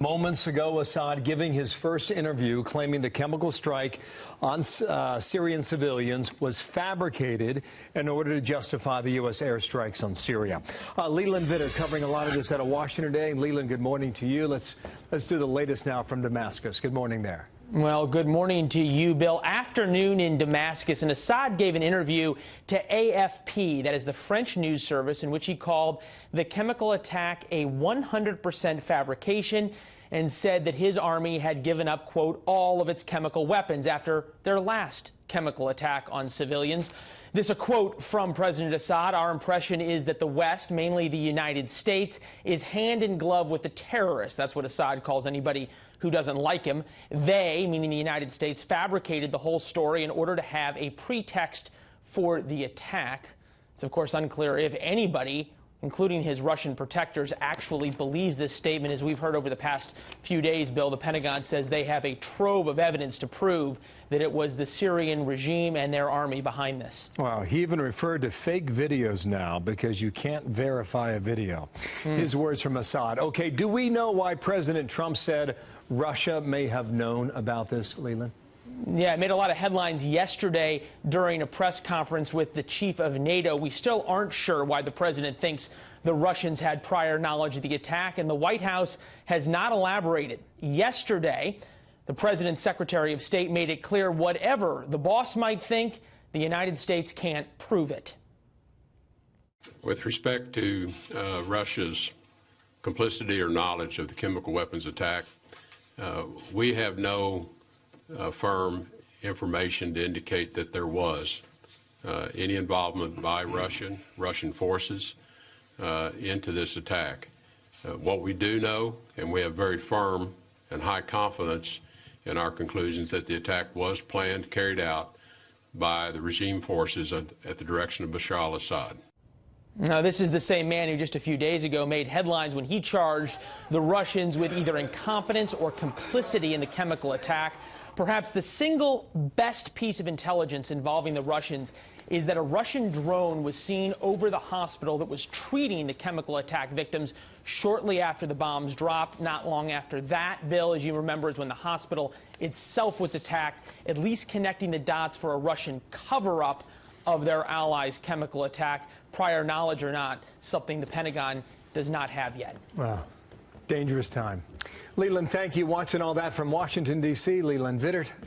Moments ago, Assad giving his first interview claiming the chemical strike on Syrian civilians was fabricated in order to justify the U.S. airstrikes on Syria. Leland Vitter covering a lot of this out of Washington today. Leland, good morning to you. Let's do the latest now from Damascus. Good morning there. Well, good morning to you, Bill. Afternoon in Damascus, and Assad gave an interview to AFP, that is the French news service, in which he called the chemical attack a 100% fabrication and said that his army had given up, quote, all of its chemical weapons after their last chemical attack on civilians. This a quote from President Assad. Our impression is that the West, mainly the United States, is hand in glove with the terrorists. That's what Assad calls anybody who doesn't like him. They, meaning the United States, fabricated the whole story in order to have a pretext for the attack. It's, of course, unclear if anybody, including his Russian protectors, actually believes this statement. As we've heard over the past few days, Bill, the Pentagon says they have a trove of evidence to prove that it was the Syrian regime and their army behind this. Wow, he even referred to fake videos now because you can't verify a video. His words from Assad. Okay, do we know why President Trump said Russia may have known about this, Leland? Yeah, it made a lot of headlines yesterday during a press conference with the chief of NATO. We still aren't sure why the president thinks the Russians had prior knowledge of the attack, and the White House has not elaborated. Yesterday, the president's Secretary of State made it clear whatever the boss might think, the United States can't prove it. With respect to Russia's complicity or knowledge of the chemical weapons attack, we have no firm information to indicate that there was any involvement by Russian forces into this attack. What we do know, and we have very firm and high confidence in our conclusions, that the attack was planned, carried out by the regime forces at the direction of Bashar al-Assad. Now, this is the same man who just a few days ago made headlines when he charged the Russians with either incompetence or complicity in the chemical attack. Perhaps the single best piece of intelligence involving the Russians is that a Russian drone was seen over the hospital that was treating the chemical attack victims shortly after the bombs dropped. Not long after that, Bill, as you remember, is when the hospital itself was attacked, at least connecting the dots for a Russian cover-up of their allies' chemical attack. Prior knowledge or not, something the Pentagon does not have yet. Wow. Dangerous time. Leland, thank you. Watching all that from Washington, D.C., Leland Vittert.